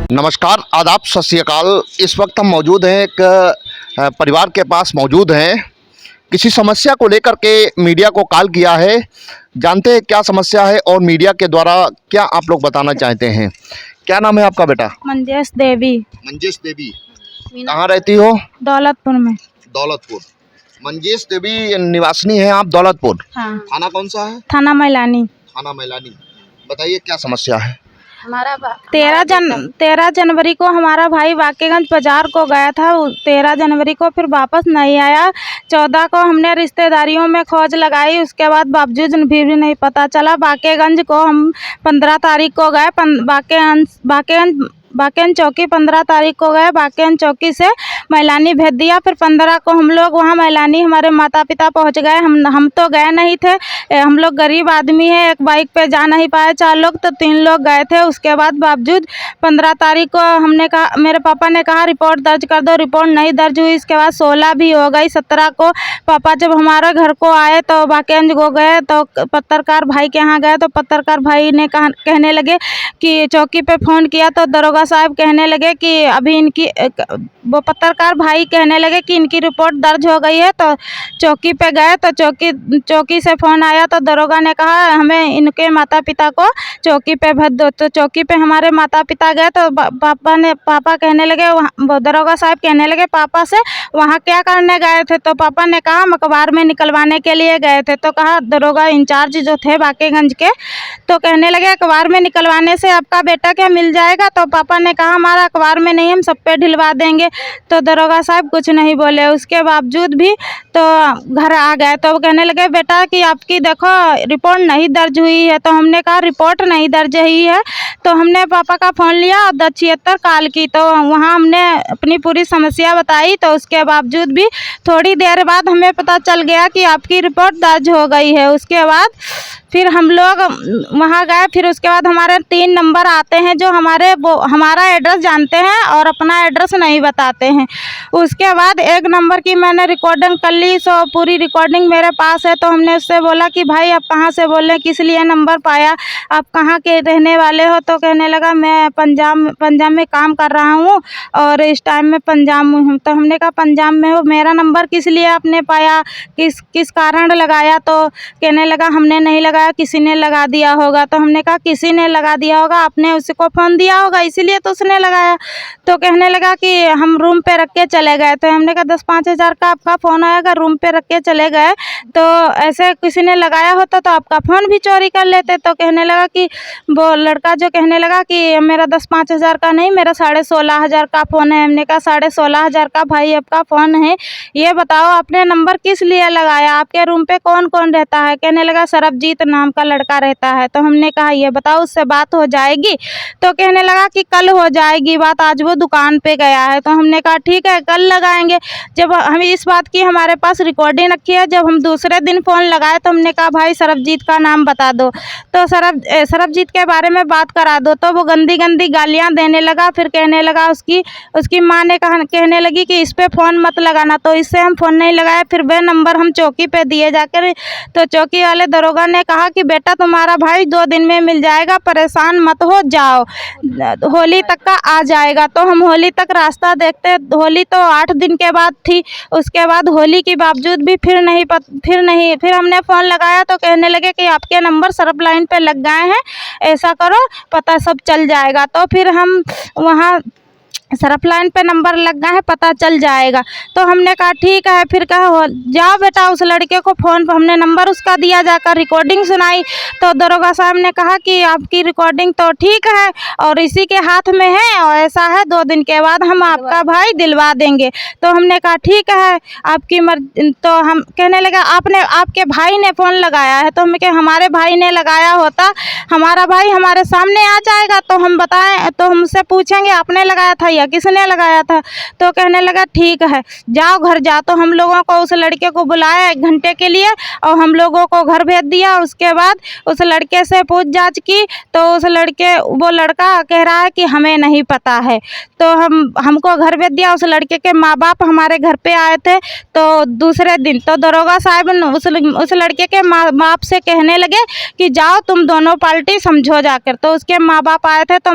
नमस्कार, आदाब, सत श्री अकाल। इस वक्त हम मौजूद हैं एक परिवार के पास मौजूद हैं। किसी समस्या को लेकर के मीडिया को कॉल किया है। जानते हैं क्या समस्या है और मीडिया के द्वारा क्या आप लोग बताना चाहते हैं। क्या नाम है आपका बेटा? मंजेश देवी। मंजेश देवी, कहाँ रहती हो? दौलतपुर में। दौलतपुर। मंजेश देवी निवासनी है आप दौलतपुर। हाँ। थाना कौन सा है? थाना मैलानी। थाना मैलानी। बताइए क्या समस्या है। हमारा 13 जनवरी को हमारा भाई बाकेगंज बाजार को गया था। 13 जनवरी को फिर वापस नहीं आया। 14 को हमने रिश्तेदारियों में खोज लगाई, उसके बाद बावजूद भी नहीं पता चला। बाकेगंज को हम 15 तारीख को गए। बाकेगंज चौकी 15 तारीख को गए। बाकेगंज चौकी से मैलानी भेज दिया। फिर 15 को हम लोग वहाँ मैलानी हमारे माता पिता पहुँच गए। हम तो गए नहीं थे, हम लोग गरीब आदमी हैं, एक बाइक पे जा नहीं पाए 4 लोग, तो 3 लोग गए थे। उसके बाद बावजूद 15 तारीख को हमने कहा, मेरे पापा ने कहा रिपोर्ट दर्ज कर दो। रिपोर्ट नहीं दर्ज हुई। इसके बाद 16 भी हो गई। 17 को पापा जब हमारे घर को आए तो बाकेगंज को गए तो पत्रकार भाई के यहाँ गए तो पत्रकार भाई ने कहने लगे कि चौकी पे फ़ोन किया तो दरोगा साहब कहने लगे कि अभी इनकी वो पत्रकार भाई कहने लगे कि इनकी रिपोर्ट दर्ज हो गई है। तो चौकी पे गए तो चौकी से फ़ोन आया तो दरोगा ने कहा हमें इनके माता पिता को चौकी पे भेज दो। तो चौकी पे हमारे माता पिता गए तो पापा कहने लगे, दरोगा साहब कहने लगे पापा से वहाँ क्या करने गए थे। तो पापा ने कहा हम अखबार में निकलवाने के लिए गए थे। तो कहा दरोगा इंचार्ज जो थे बाकेगंज के, तो कहने लगे अखबार में निकलवाने से आपका बेटा क्या मिल जाएगा। तो पापा ने कहा हमारा अखबार में नहीं, हम सब पे ढिलवा देंगे। तो दरोगा साहब कुछ नहीं बोले। उसके बावजूद भी तो घर आ गए तो वो कहने लगे बेटा कि आपकी देखो रिपोर्ट नहीं दर्ज हुई है। तो हमने कहा रिपोर्ट नहीं दर्ज हुई है। तो हमने पापा का फ़ोन लिया और 1076 कॉल की, तो वहाँ हमने अपनी पूरी समस्या बताई। तो उसके बावजूद भी थोड़ी देर बाद हमें पता चल गया कि आपकी रिपोर्ट दर्ज हो गई है। उसके बाद फिर हम लोग वहाँ गए। फिर उसके बाद हमारे 3 नंबर आते हैं जो हमारा एड्रेस जानते हैं और अपना एड्रेस नहीं बताते हैं। उसके बाद 1 नंबर की मैंने रिकॉर्डिंग कर ली, सो पूरी रिकॉर्डिंग मेरे पास है। तो हमने उससे बोला कि भाई आप कहाँ से बोल रहे हैं, किस लिए नंबर पाया, आप कहाँ के रहने वाले हो। तो कहने लगा मैं पंजाब में काम कर रहा हूँ और इस टाइम में पंजाब में हूँ। तो हमने कहा पंजाब में हो, मेरा नंबर किस लिए आपने पाया, किस कारण लगाया। तो कहने लगा हमने नहीं लगाया, किसी ने लगा दिया होगा। तो हमने कहा किसी ने लगा दिया होगा, आपने उसको फ़ोन दिया होगा इसीलिए तो उसने लगाया। तो कहने लगा कि हम रूम पे रख के चले गए। तो हमने कहा 10-5 हज़ार का आपका फ़ोन आएगा, रूम पे रख के चले गए तो ऐसे किसी ने लगाया होता तो आपका फ़ोन भी चोरी कर लेते। तो कहने लगा कि वो लड़का जो कहने लगा कि मेरा 10-5 हज़ार का नहीं, मेरा 16.5 हज़ार का फ़ोन है। हमने कहा 16.5 हज़ार का भाई आपका फ़ोन है, ये बताओ आपने नंबर किस लिए लगाया, आपके रूम पे कौन कौन रहता है। कहने लगा सरबजीत नाम का लड़का रहता है। तो हमने कहा ये बताओ उससे बात हो जाएगी। तो कहने लगा कि कल हो जाएगी बात, आज वो दुकान पे गया है। तो हमने कहा ठीक है कल लगाएंगे। जब हमें इस बात की हमारे पास रिकॉर्डिंग रखी है, जब हम दूसरे दिन फ़ोन लगाए तो हमने कहा भाई सरबजीत का नाम बता दो, तो सरबजीत के बारे में बात करा दो। तो वो गंदी गंदी गालियाँ देने लगा। फिर कहने लगा उसकी माँ ने कहने लगी कि इस पर फ़ोन मत लगाना। तो इससे हम फ़ोन नहीं लगाए। फिर वह नंबर हम चौकी पे दिए जाकर, तो चौकी वाले दरोगा ने कहा कि बेटा तुम्हारा भाई 2 दिन में मिल जाएगा, परेशान मत हो जाओ, होली तक का आ जाएगा। तो हम होली तक रास्ता देखते, होली तो 8 दिन के बाद थी। उसके बाद होली के बावजूद भी फिर हमने फ़ोन लगाया तो कहने लगे कि आपके नंबर सरप लाइन पे लग गए हैं, ऐसा करो पता सब चल जाएगा। तो फिर हम वहाँ सरफ लाइन पे नंबर लग गया है, पता चल जाएगा। तो हमने कहा ठीक है। फिर कहा जाओ बेटा उस लड़के को फ़ोन पर, हमने नंबर उसका दिया, जाकर रिकॉर्डिंग सुनाई। तो दरोगा साहब ने कहा कि आपकी रिकॉर्डिंग तो ठीक है और इसी के हाथ में है और ऐसा है 2 दिन के बाद हम आपका भाई दिलवा देंगे। तो हमने कहा ठीक है आपकी मर्जी। तो हम कहने लगा आपके भाई ने फ़ोन लगाया है। तो हम कहे हमारे भाई ने लगाया होता, हमारा भाई हमारे सामने आ जाएगा तो हम बताएं, तो हमसे पूछेंगे आपने लगाया था या दिया, किसने लगाया था? तो कहने लगा ठीक है, जाओ घर जाओ। तो हम लोगों को उस लड़के को बुलाया 1 घंटे के लिए और हम लोगों को घर भेज दिया। उसके बाद उस लड़के से पूछ जाँच की तो वो लड़का कह रहा है कि हमें नहीं पता है। तो हमको घर भेज दिया। उस लड़के के माँ बाप हमारे घर पे आए थे। तो दूसरे दिन तो दरोगा साहब उस लड़के के माँ बाप से कहने लगे कि जाओ तुम दोनों पार्टी समझो जाकर। तो उसके माँ बाप आए थे, तो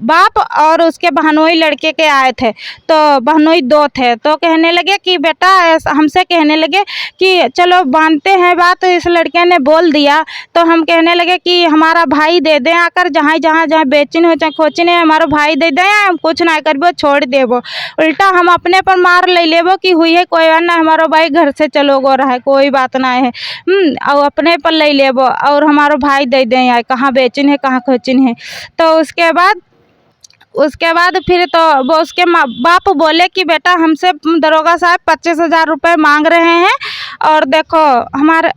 बाप और उसके बहनोई लड़के के आए थे, तो बहनोई 2 थे। तो कहने लगे कि बेटा हमसे कहने लगे कि चलो बांधते हैं बात। तो इस लड़के ने बोल दिया। तो हम कहने लगे कि हमारा भाई दे दें आकर, जहाँ बेचने हो चाहे खोचने, हमारा भाई दे दें, हम कुछ ना करबो, छोड़ देबो। उल्टा हम अपने पर मार ले लेबो कि हुई है कोई बात ना, हमारा भाई घर से चलो गो रहा है, कोई बात ना है। और अपने पर ले लेबो और हमारा भाई दे दें, यार कहाँ बेचने है कहाँ खोचने है। तो उसके बाद फिर तो वो उसके माँ बाप बोले कि बेटा हमसे दरोगा साहब 25,000 रुपये मांग रहे हैं और देखो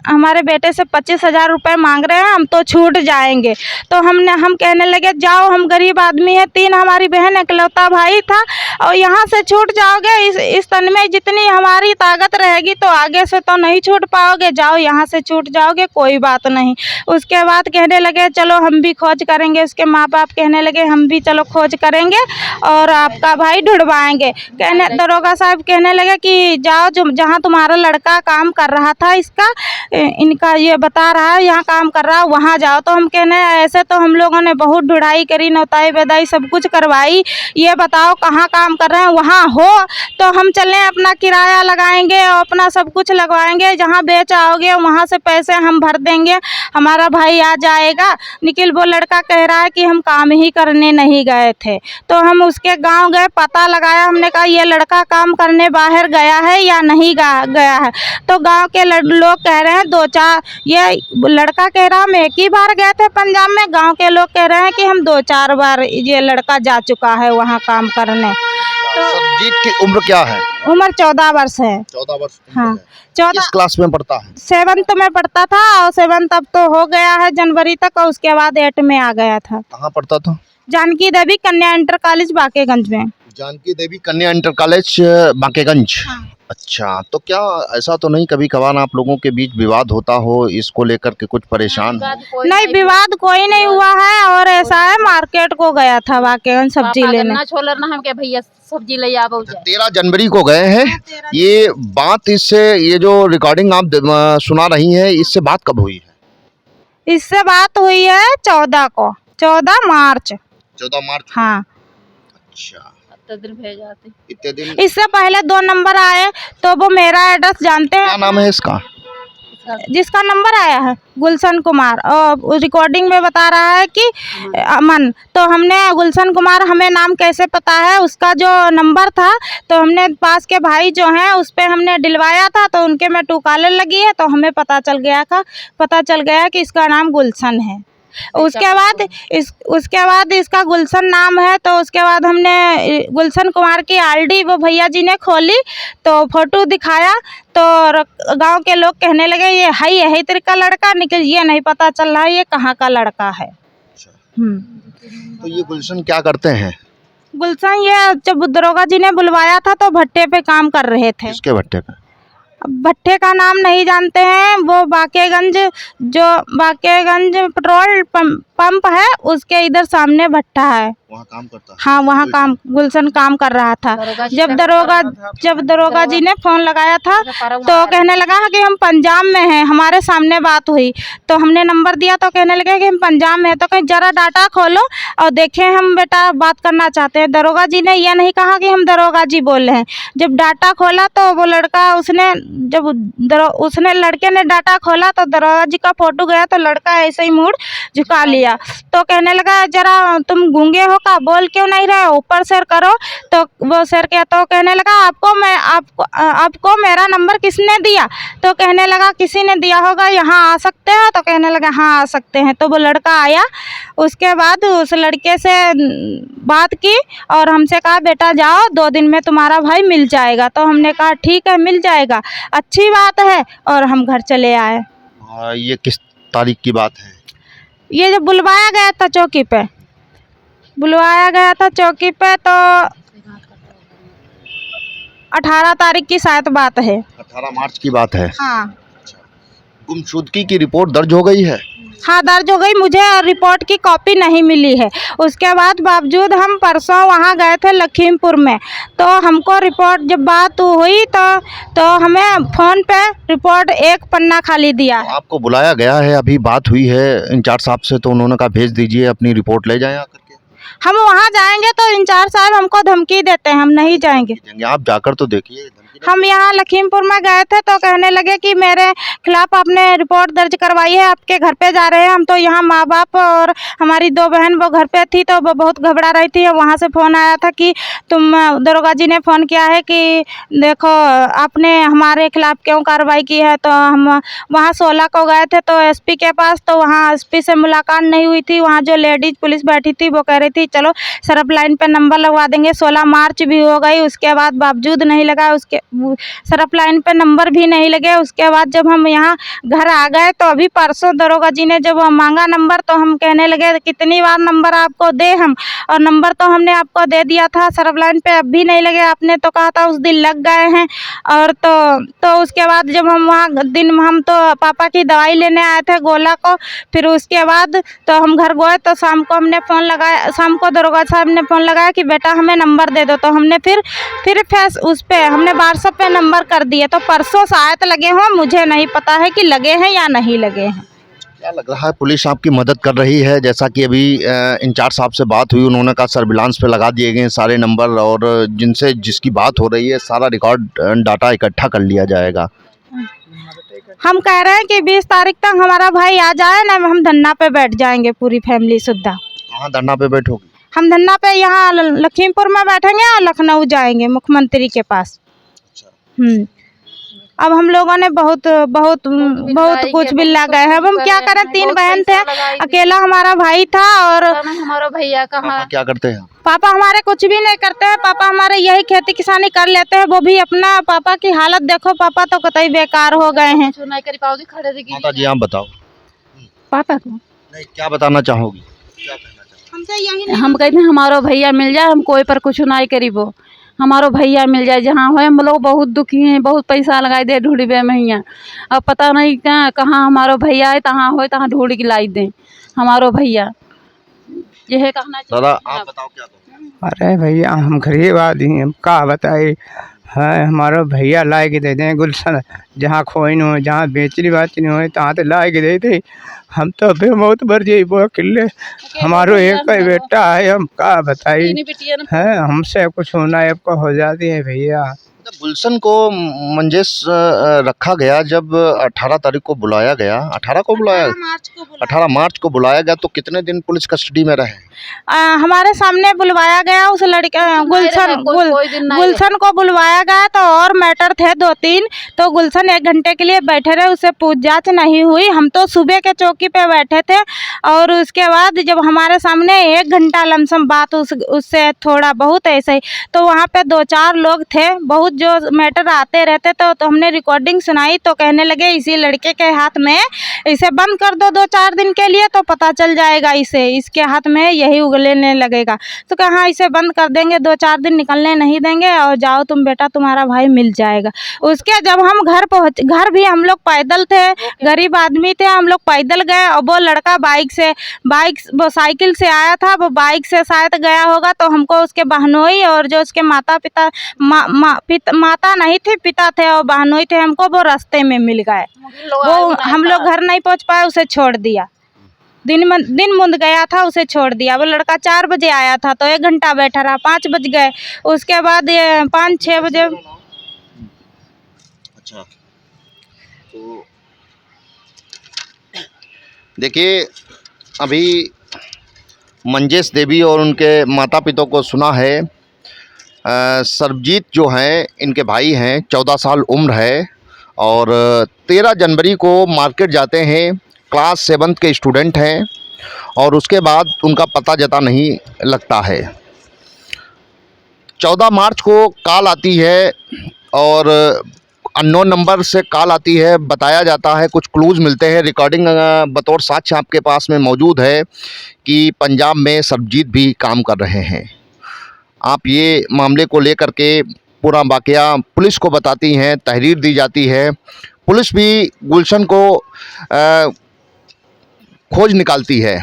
हमारे बेटे से 25,000 रुपये मांग रहे हैं, हम तो छूट जाएंगे। तो हम कहने लगे जाओ, हम गरीब आदमी हैं, 3 हमारी बहन, इकलौता भाई था और यहाँ से छूट जाओगे। इस तन में जितनी हमारी ताकत रहेगी तो आगे से तो नहीं छूट पाओगे, जाओ यहाँ से छूट जाओगे, कोई बात नहीं। उसके बाद कहने लगे चलो हम भी खोज करेंगे। उसके माँ बाप कहने लगे हम भी चलो खोज करेंगे और आपका भाई ढूंढवाएंगे। दरोगा साहब कहने लगे कि जाओ जहाँ तुम्हारा लड़का काम कर रहा था, इनका ये बता रहा है यहाँ काम कर रहा है, वहाँ जाओ। तो हम कहने ऐसे तो हम लोगों ने बहुत ढूंढाई करी, नौताई बेदाई सब कुछ करवाई, ये बताओ कहाँ काम कर रहे हैं, वहाँ हो तो हम चलें, अपना किराया लगाएंगे और अपना सब कुछ लगवाएंगे, जहाँ बेच आओगे वहाँ से पैसे हम भर देंगे, हमारा भाई आ जाएगा। निखिल वो लड़का कह रहा है कि हम काम ही करने नहीं गए थे। तो हम उसके गांव गए, पता लगाया, हमने कहा ये लड़का काम करने बाहर गया है या नहीं गया है। तो गांव के लोग कह रहे हैं 2-4, ये लड़का कह रहा हम 1 ही बार गए थे पंजाब में, गांव के लोग कह रहे हैं कि हम 2-4 बार ये लड़का जा चुका है वहाँ काम करने। तो सरजीत की उम्र क्या है? उम्र 14 वर्ष है। 14 वर्ष। हाँ, 14। किस क्लास में पढ़ता है? 7th में पढ़ता था और 7th अब तो हो गया है जनवरी तक, और उसके बाद 8 में आ गया था। कहाँ पढ़ता था? जानकी देवी कन्या इंटर कॉलेज बाकेगंज में। जानकी देवी कन्या इंटर कॉलेज बाकेगंज। हाँ। अच्छा, तो क्या ऐसा तो नहीं कभी कभार आप लोगों के बीच विवाद होता हो, इसको लेकर के कुछ परेशान हो? नहीं, विवाद कोई नहीं हुआ है। और ऐसा है मार्केट को गया था बाकेगंज सब्जी लेने। हम क्या भैया सब्जी ले आवो। 13 जनवरी को गए हैं। ये बात ये जो रिकॉर्डिंग आप सुना रही हैं, इससे बात कब हुई है? इससे बात हुई है 14 मार्च। 14 मार्च। हाँ। अच्छा, दिन भेजाते इतने दिन। इससे पहले 2 नंबर आए तो वो मेरा एड्रेस जानते हैं। क्या नाम है इसका? जिसका नंबर आया है गुलशन कुमार, और रिकॉर्डिंग में बता रहा है कि अमन। तो हमने गुलशन कुमार, हमें नाम कैसे पता है, उसका जो नंबर था तो हमने पास के भाई जो हैं उस पर हमने दिलवाया था, तो उनके में टूकाले लगी है, तो हमें पता चल गया कि इसका नाम गुलशन है। उसके बाद इसका गुलशन नाम है। तो उसके बाद हमने गुलशन कुमार की आईडी वो भैया जी ने खोली, तो फोटो दिखाया, तो गांव के लोग कहने लगे ये है यही तेरे का लड़का। निकल ये नहीं पता चल रहा है ये कहाँ का लड़का है। तो ये गुलशन क्या करते हैं? गुलशन ये जब दरोगा जी ने बुलवाया था तो भट्टे पे काम कर रहे थे। किसके भट्टे पे? भट्टे का नाम नहीं जानते हैं, वो बाकेगंज पेट्रोल पंप है उसके इधर सामने भट्टा है, वहाँ काम करता है। हाँ, वहाँ गुलशन काम कर रहा था। जब दरोगा जी ने फ़ोन लगाया था तो कहने लगा कि हम पंजाब में हैं, हमारे सामने बात हुई। तो हमने नंबर दिया तो कहने लगे कि हम पंजाब में हैं। तो कहीं ज़रा डाटा खोलो और देखें, हम बेटा बात करना चाहते हैं। दरोगा जी ने यह नहीं कहा कि हम दरोगा जी बोल रहे हैं। जब डाटा खोला तो वो लड़का उसने लड़के ने डाटा खोला तो दरोगा जी का फ़ोटो गया, तो लड़का ऐसे ही मुड़ झुका लिया। तो कहने लगा जरा तुम गूंगे हो का, बोल क्यों नहीं रहे, ऊपर सर करो। तो वो सर क्या, तो कहने लगा आपको मेरा नंबर किसने दिया? तो कहने लगा किसी ने दिया होगा, यहाँ आ सकते हो? तो कहने लगा हाँ आ सकते हैं। तो वो लड़का आया, उसके बाद उस लड़के से बात की और हमसे कहा बेटा जाओ 2 दिन में तुम्हारा भाई मिल जाएगा। तो हमने कहा ठीक है मिल जाएगा, अच्छी बात है, और हम घर चले आए। ये किस तारीख की बात है? ये जब बुलवाया गया था चौकी पे, बुलवाया गया था चौकी पे, तो 18 तारीख की शायद बात है। 18 मार्च की बात है। हाँ गुमशुदगी की रिपोर्ट दर्ज हो गई है। हाँ दर्ज हो गई, मुझे रिपोर्ट की कॉपी नहीं मिली है। उसके बाद बावजूद हम परसों वहाँ गए थे लखीमपुर में, तो हमको रिपोर्ट जब बात हुई तो हमें फ़ोन पे रिपोर्ट एक पन्ना खाली दिया है। आपको बुलाया गया है, अभी बात हुई है इंचार्ज साहब से, तो उन्होंने कहा भेज दीजिए अपनी रिपोर्ट ले जाएं आकर के। हम वहाँ जाएंगे तो इंचार्ज साहब हमको धमकी देते हैं, हम नहीं जाएंगे। आप जाकर तो देखिए। हम यहाँ लखीमपुर में गए थे तो कहने लगे कि मेरे खिलाफ आपने रिपोर्ट दर्ज करवाई है, आपके घर पे जा रहे हैं। हम तो यहाँ माँ बाप और हमारी 2 बहन वो घर पे थी, तो वो बहुत घबरा रही थी। वहाँ से फ़ोन आया था कि तुम, दरोगा जी ने फ़ोन किया है कि देखो आपने हमारे खिलाफ क्यों कार्रवाई की है। तो हम वहाँ 16 को गए थे तो एसपी के पास, तो वहाँ एसपी से मुलाकात नहीं हुई थी। वहाँ जो लेडीज़ पुलिस बैठी थी वो कह रही थी चलो सरफ लाइन पे नंबर लगवा देंगे। 16 मार्च भी हो गई, उसके बाद बावजूद नहीं लगा, उसके सरफ लाइन पे नंबर भी नहीं लगे। उसके बाद जब हम यहाँ घर आ गए तो अभी परसों दरोगा जी ने जब मांगा नंबर, तो हम कहने लगे कितनी बार नंबर आपको दे हम, और नंबर तो हमने आपको दे दिया था, सरफ लाइन पे अब भी नहीं लगे। आपने तो कहा था उस दिन लग गए हैं। और तो उसके बाद जब हम वहाँ हम तो पापा की दवाई लेने आए थे गोला को, फिर उसके बाद तो हम घर गए तो शाम को हमने फ़ोन लगाया, शाम को दरोगा साहब ने फ़ोन लगाया कि बेटा हमें नंबर दे दो। तो हमने फिर फेस उस पर हमने व्हाट्सएप पे नंबर कर दिए। तो परसों शायद लगे हों, मुझे नहीं पता है कि लगे हैं या नहीं लगे हैं। क्या लग रहा है पुलिस आपकी मदद कर रही है? जैसा कि अभी इंचार्ज साहब से बात हुई, उन्होंने कहा सर्विलांस पे लगा दिए गए सारे नंबर, और जिनसे जिसकी बात हो रही है सारा रिकॉर्ड डाटा इकट्ठा कर लिया जाएगा। हम कह रहे हैं कि 20 तारीख तक हमारा भाई आ जाए ना, हम धरना पे बैठ जाएंगे पूरी फैमिली सुद्धा। कहाँ धरना पे बैठोगी? हम धरना पे यहाँ लखीमपुर में बैठेंगे और लखनऊ जाएंगे मुख्यमंत्री के पास। अब हम लोगों ने बहुत बहुत बहुत कुछ बिल्ला गए हैं। अब हम क्या करें, 3 बहन थे, अकेला हमारा भाई था। और हमारा भैया कहाँ, क्या करते हैं? पापा हमारे कुछ भी नहीं करते हैं। पापा हमारे यही खेती किसानी कर लेते हैं, वो भी अपना। पापा की हालत देखो, पापा तो कतई बेकार हो गए हैं। माता जी आप बताओ पापा को नहीं, क्या बताना चाहोगी? हमसे यही हम कहते हैं हमारो भैया मिल जाए, हम कोई पर कुछ नहीं करी, वो हमारो भैया मिल जाए जहाँ हो। हम लोग बहुत दुखी हैं, बहुत पैसा लगाए दे ढूंढबे मैया, अब पता नहीं कहाँ हमारो भैया है, तहाँ हो तहाँ ढूंढ के लाई दें हमारो भैया। यह कहना दादा आप बताओ क्या कहो? अरे भैया हम गरीब आदमी, हम का बताए है, हमारा भैया ला के दे दें गुलशन, जहाँ खोई न हो, जहाँ बेचनी बाचनी हो तहाँ तो ला के दे दे। हम तो फिर बहुत भर जाइए वो किले, हमारो एक ही बेटा है, हम का बताई है, हमसे कुछ होना है आपको हो जाती है भैया। गुलशन को मंजेश रखा गया जब 18 तारीख को बुलाया गया, 18 को बुलाया, 18 मार्च को बुलाया गया, तो कितने दिन पुलिस कस्टडी में रहे? हमारे सामने बुलवाया गया उस लड़के गुलशन को बुलवाया गया, तो और मैटर थे 2-3, तो गुलशन 1 घंटे के लिए बैठे रहे, उससे पूछताछ नहीं हुई। हम तो सुबह के चौकी पे बैठे थे, और उसके बाद जब हमारे सामने 1 घंटा लमसम बात उससे थोड़ा बहुत ऐसे ही, तो वहाँ पे 2-4 लोग थे, बहुत जो मैटर आते रहते, तो हमने रिकॉर्डिंग सुनाई। तो कहने लगे इसी लड़के के हाथ में इसे बंद कर दो 2-4 दिन के लिए, तो पता चल जाएगा इसे, इसके हाथ में यही उगलने लगेगा। तो कहा इसे बंद कर देंगे, 2-4 दिन निकलने नहीं देंगे, और जाओ तुम बेटा, तुम्हारा भाई मिल जाएगा। उसके जब हम घर भी हम लोग पैदल थे, गरीब आदमी थे, हम लोग पैदल गए, और वो लड़का वो साइकिल से आया था, वो बाइक से शायद गया होगा। तो हमको उसके बहनोई और जो उसके माता नहीं थी, पिता थे और बहनोई थे, हमको वो रास्ते में मिल गए। वो हम लोग घर नहीं पहुंच पाए, उसे छोड़ दिया। दिन मुंद गया था, उसे छोड़ दिया। वो लड़का 4 बजे आया था, तो 1 घंटा बैठा रहा, 5 बज गए। उसके बाद 5-6 बजे। अच्छा, तो देखिए अभी मंजेश देवी और उनके माता पिता को सुना है। सरबजीत जो हैं इनके भाई हैं, 14 साल उम्र है, और 13 जनवरी को मार्केट जाते हैं, क्लास 7th के स्टूडेंट हैं, और उसके बाद उनका पता जता नहीं लगता है। 14 मार्च को कॉल आती है, और अननोन नंबर से कॉल आती है, बताया जाता है, कुछ क्लूज़ मिलते हैं। रिकॉर्डिंग बतौर साक्ष्य आपके पास में मौजूद है कि पंजाब में सरबजीत भी काम कर रहे हैं। आप ये मामले को लेकर के पूरा वाक़या पुलिस को बताती हैं, तहरीर दी जाती है। पुलिस भी गुलशन को खोज निकालती है।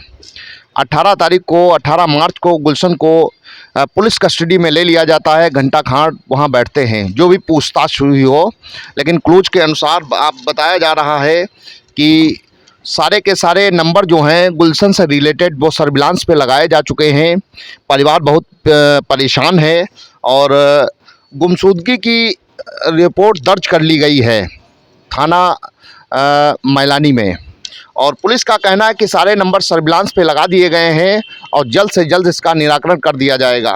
18 मार्च को गुलशन को पुलिस कस्टडी में ले लिया जाता है। घंटा खान वहाँ बैठते हैं, जो भी पूछताछ हुई हो, लेकिन क्लूज के अनुसार आप बताया जा रहा है कि सारे के सारे नंबर जो हैं गुलशन से रिलेटेड वो सर्विलांस पे लगाए जा चुके हैं। परिवार बहुत परेशान है और गुमशुदगी की रिपोर्ट दर्ज कर ली गई है थाना मैलानी में, और पुलिस का कहना है कि सारे नंबर सर्विलांस पे लगा दिए गए हैं और जल्द से जल्द इसका निराकरण कर दिया जाएगा।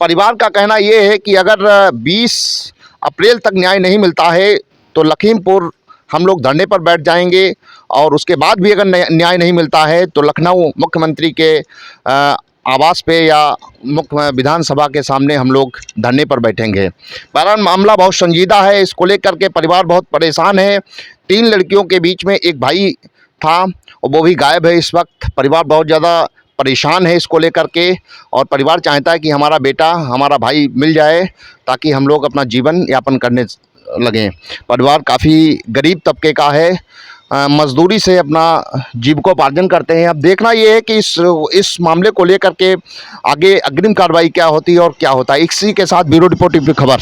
परिवार का कहना ये है कि अगर 20 अप्रैल तक न्याय नहीं मिलता है तो लखीमपुर हम लोग धरने पर बैठ जाएंगे, और उसके बाद भी अगर न्याय नहीं मिलता है तो लखनऊ मुख्यमंत्री के आवास पे या मुख्य विधानसभा के सामने हम लोग धरने पर बैठेंगे। बहरहाल मामला बहुत संजीदा है, इसको लेकर के परिवार बहुत परेशान है। 3 लड़कियों के बीच में एक भाई था और वो भी गायब है इस वक्त। परिवार बहुत ज़्यादा परेशान है इसको लेकर के, और परिवार चाहता है कि हमारा बेटा, हमारा भाई मिल जाए ताकि हम लोग अपना जीवन यापन करने लगें। परिवार काफ़ी गरीब तबके का है, मजदूरी से अपना जीविकोपार्जन करते हैं। अब देखना ये है कि इस मामले को लेकर के आगे अग्रिम कार्रवाई क्या होती है और क्या होता है। इसी के साथ ब्यूरो रिपोर्ट की खबर।